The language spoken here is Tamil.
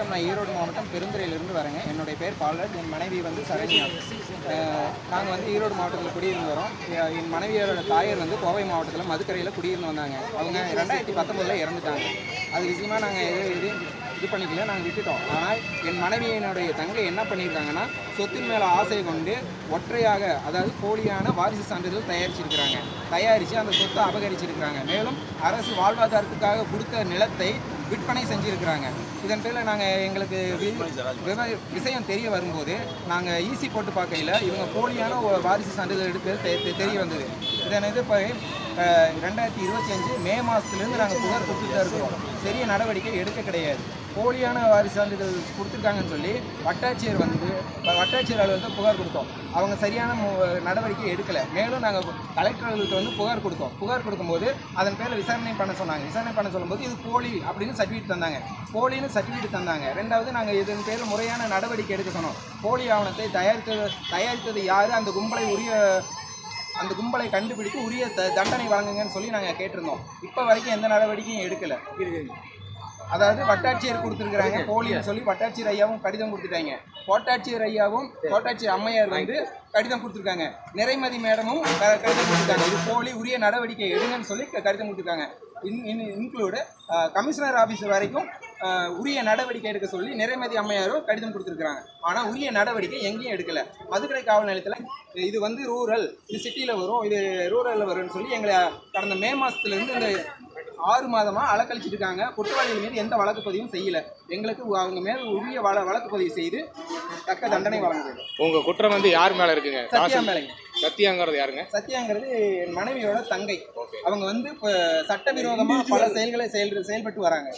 வணக்கம். நான் ஈரோடு மாவட்டம் பெருந்துறையிலிருந்து வரேங்க. என்னுடைய பேர் பாலராஜ். என் மனைவி வந்து சரண்யா. நாங்கள் வந்து ஈரோடு மாவட்டத்தில் குடியிருந்து வரோம். என் மனைவியோட தாயார் வந்து கோவை மாவட்டத்தில் மதுக்கரையில் குடியிருந்து வந்தாங்க. அவங்க 2019 இறந்துட்டாங்க. அது விஷயமா நாங்கள் இது பண்ணிக்கல, நாங்கள் விட்டுட்டோம். ஆனால் என் மனைவியினுடைய தங்கை என்ன பண்ணியிருக்காங்கன்னா, சொத்தின் மேலே ஆசை கொண்டு ஒற்றையாக, அதாவது போலியான வாரிசு சான்றிதழ் தயாரித்து அந்த சொத்தை அபகரிச்சிருக்கிறாங்க. மேலும் அரசு வாழ்வாதாரத்துக்காக கொடுத்த நிலத்தை விற்பனை செஞ்சுருக்கிறாங்க. இதன் பேரில் நாங்கள் எங்களுக்கு விஷயம் தெரிய வரும்போது நாங்கள் ஈசி போட்டு பார்க்கையில் இவங்க போலியான வாரிசு சான்றிதழ் எடுத்து தெரிய வந்தது. இதன் இது 2025 மே மாதத்துலேருந்து நாங்கள் புகார் கொடுத்துட்டு தான் இருக்கிறோம். பெரிய நடவடிக்கை எடுக்க கிடையாது. போலியான வாரிசு சான்றிதழ் கொடுத்துருக்காங்கன்னு சொல்லி வட்டாட்சியர் அலுவலகத்தை புகார் கொடுத்தோம். அவங்க சரியான நடவடிக்கை எடுக்கலை. மேலும் நாங்கள் கலெக்டர் அலுவலகத்தை வந்து புகார் கொடுக்கும்போது அதன் பேரில் விசாரணை பண்ண சொல்லும்போது இது போலி அப்படின்னு சர்டிஃபிகேட் தந்தாங்க. ரெண்டாவது நாங்கள் இதன் பேரில் முறையான நடவடிக்கை எடுக்க சொன்னோம். போலி ஆவணத்தை தயாரித்தது யார், அந்த கும்பலை கண்டுபிடித்து உரிய தண்டனை வழங்குங்கன்னு சொல்லி நாங்கள் கேட்டிருந்தோம். இப்போ வரைக்கும் எந்த நடவடிக்கையும் எடுக்கலை. அதாவது வட்டாட்சியர் கொடுத்துருக்குறாங்க போலின்னு சொல்லி வட்டாட்சியர் ஐயாவும் கடிதம் கொடுத்துட்டாங்க. கோட்டாட்சியர் அம்மையார் வந்து கடிதம் கொடுத்துருக்காங்க. நிறைமதி மேடமும் கடிதம் கொடுத்துருக்காங்க. இது போலி, உரிய நடவடிக்கை எடுங்கன்னு சொல்லி கடிதம் கொடுத்துருக்காங்க. இன்க்ளூடு கமிஷனர் ஆஃபீஸ் வரைக்கும் உரிய நடவடிக்கை எடுக்க சொல்லி நிறைமதி அம்மையாரும் கடிதம் கொடுத்துருக்குறாங்க. ஆனால் உரிய நடவடிக்கை எங்கேயும் எடுக்கலை. மதுக்கரை காவல் நிலையத்தில் இது வந்து ரூரல், இது சிட்டியில் வரும், இது ரூரலில் வரும்னு சொல்லி எங்களை கடந்த மே மாதத்துலேருந்து இந்த 6 மாதமாக அலக்கழிச்சிட்டு இருக்காங்க. குற்றவாளிகள் மீது எந்த வழக்கு பதிவும் செய்யலை. எங்களுக்கு அவங்க மேல் உரிய வழக்கு பதிவு செய்து தக்க தண்டனை வழங்குது. உங்கள் குற்றம் வந்து யார் மேலே இருக்குங்க? சத்யா மேலேங்க. சத்யாங்கிறது யாருங்க? சத்யாங்கிறது என் மனைவியோட தங்கை. அவங்க வந்து இப்போ சட்டவிரோதமாக பல செயல்களை செயல்பட்டு வராங்க.